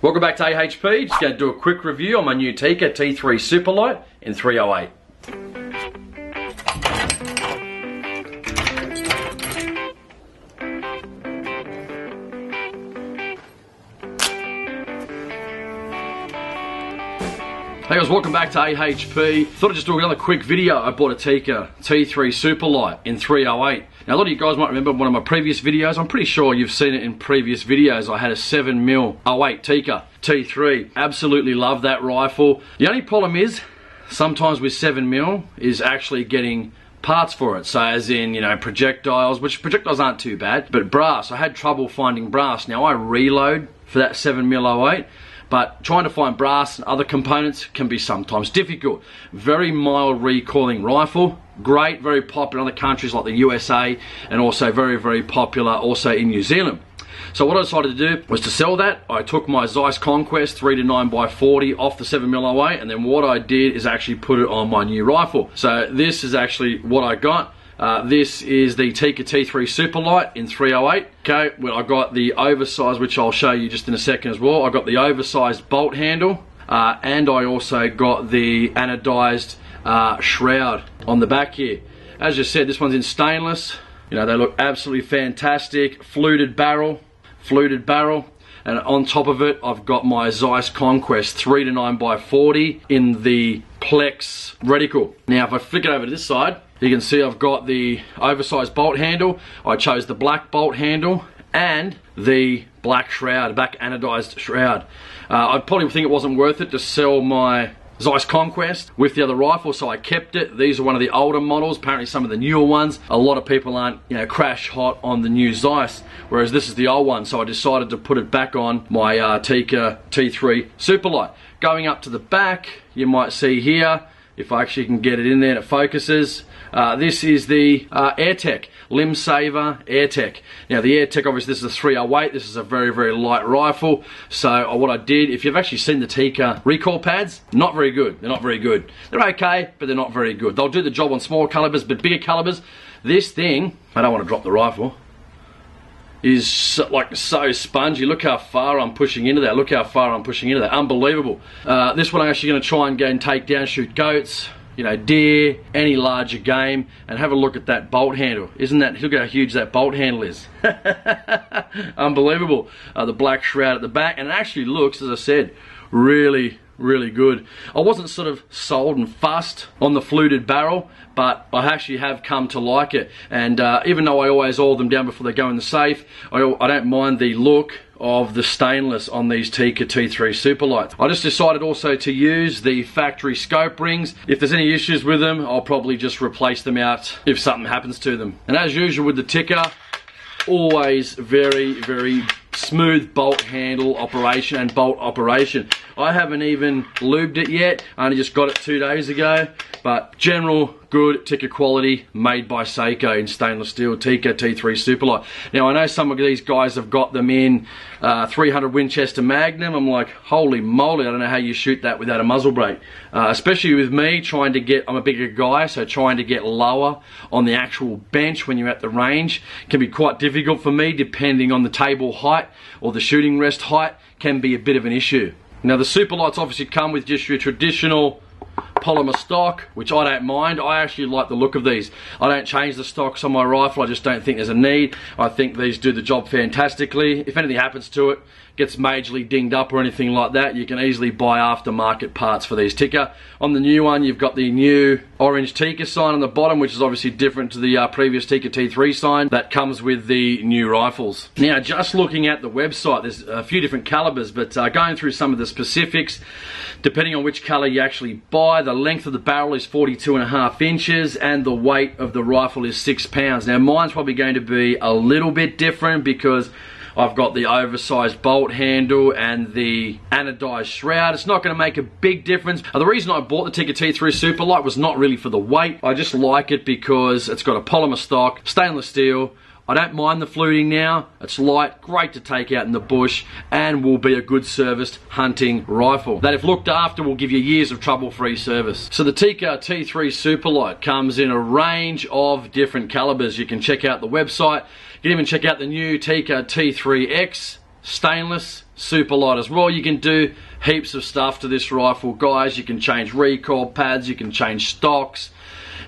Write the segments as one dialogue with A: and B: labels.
A: Welcome back to AHP. Just going to do a quick review on my new Tikka T3 Superlite in 308. Hey guys, welcome back to AHP. Thought I'd just do another quick video. I bought a Tikka T3 Superlite in 308. Now a lot of you guys might remember one of my previous videos. I'm pretty sure you've seen it in previous videos. I had a 7mm 08 Tikka T3. Absolutely love that rifle. The only problem is, sometimes with 7mm is actually getting parts for it. So as in, you know, projectiles, which projectiles aren't too bad, but brass. I had trouble finding brass. Now I reload for that 7mm 08. But trying to find brass and other components can be sometimes difficult. Very mild recoiling rifle, great, very popular in other countries like the USA, and also very, very popular also in New Zealand. So what I decided to do was to sell that. I took my Zeiss Conquest 3-9x40 off the 7mm 08, and then what I did is actually put it on my new rifle. So this is actually what I got. This is the Tikka T3 Superlite in 308. Okay, well I got the oversized, which I'll show you just in a second as well. I got the oversized bolt handle, and I also got the anodized shroud on the back here. As you said, this one's in stainless. You know, they look absolutely fantastic. Fluted barrel, and on top of it, I've got my Zeiss Conquest 3-9x40 in the Plex reticle. Now, if I flick it over to this side, you can see I've got the oversized bolt handle. I chose the black bolt handle and the black shroud, black anodized shroud. I probably think it wasn't worth it to sell my Zeiss Conquest with the other rifle, so I kept it. These are one of the older models, apparently some of the newer ones. A lot of people aren't, you know, crash hot on the new Zeiss, whereas this is the old one, so I decided to put it back on my Tikka T3 Superlite. Going up to the back, you might see here, if I actually can get it in there and it focuses, this is the AirTech, Limb Saver AirTech. Now the AirTech, obviously this is a 308, this is a very, very light rifle. So what I did, if you've actually seen the Tikka recoil pads, not very good. They're not very good. They're okay, but they're not very good. They'll do the job on smaller calibers, but bigger calibers, this thing, I don't want to drop the rifle, is so spongy. Look how far I'm pushing into that. Look how far I'm pushing into that. Unbelievable. This one I'm actually going to try and go and take down, shoot goats, you know, deer, any larger game, and have a look at that bolt handle. Isn't that, look how huge that bolt handle is. Unbelievable. The black shroud at the back, and it actually looks, as I said, really, really good. I wasn't sort of sold and fussed on the fluted barrel, but I actually have come to like it. And even though I always oil them down before they go in the safe, I don't mind the look of the stainless on these Tikka T3 Superlites. I just decided also to use the factory scope rings. If there's any issues with them, I'll probably just replace them out if something happens to them. And as usual with the Tikka, always very, very smooth bolt handle operation and bolt operation. I haven't even lubed it yet. I only just got it 2 days ago, but general good Tikka quality, made by Seiko in stainless steel, Tikka T3 Superlite. Now I know some of these guys have got them in 300 Winchester Magnum. I'm like, holy moly, I don't know how you shoot that without a muzzle brake. Especially with me trying to get, I'm a bigger guy, so trying to get lower on the actual bench when you're at the range can be quite difficult for me, depending on the table height or the shooting rest height, can be a bit of an issue. Now the Superlites obviously come with just your traditional polymer stock, which I don't mind. I actually like the look of these. I don't change the stocks on my rifle. I just don't think there's a need. I think these do the job fantastically. If anything happens to it, gets majorly dinged up or anything like that, you can easily buy aftermarket parts for these Tikka. On the new one, you've got the new orange Tikka sign on the bottom, which is obviously different to the previous Tikka T3 sign that comes with the new rifles. Now, just looking at the website, there's a few different calibers, but going through some of the specifics, depending on which color you actually buy, the length of the barrel is 42.5 inches and the weight of the rifle is 6 pounds. Now, mine's probably going to be a little bit different because I've got the oversized bolt handle and the anodized shroud. It's not going to make a big difference. The reason I bought the Tikka T3 Superlite was not really for the weight. I just like it because it's got a polymer stock, stainless steel. I don't mind the fluting now. It's light, great to take out in the bush, and will be a good serviced hunting rifle that, if looked after, will give you years of trouble-free service. So the Tikka T3 Superlite comes in a range of different calibers. You can check out the website. You can even check out the new Tikka T3X stainless Superlite as well. You can do heaps of stuff to this rifle, guys. You can change recoil pads, you can change stocks,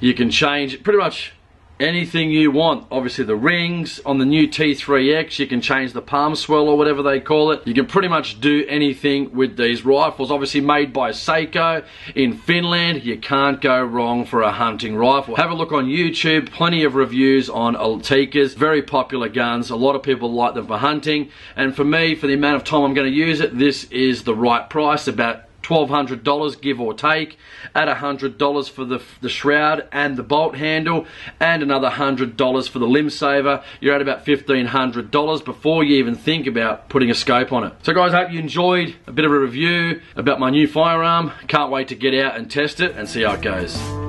A: you can change pretty much anything you want. Obviously the rings on the new T3X, you can change the palm swell or whatever they call it. You can pretty much do anything with these rifles. Obviously made by Seiko in Finland. You can't go wrong for a hunting rifle. Have a look on YouTube, plenty of reviews on Tikkas, very popular guns. A lot of people like them for hunting, and for me, for the amount of time I'm going to use it, this is the right price, about $1,200 give or take. Add $100 for the shroud and the bolt handle, and another $100 for the limb saver. You're at about $1,500 before you even think about putting a scope on it. So guys, I hope you enjoyed a bit of a review about my new firearm. Can't wait to get out and test it and see how it goes.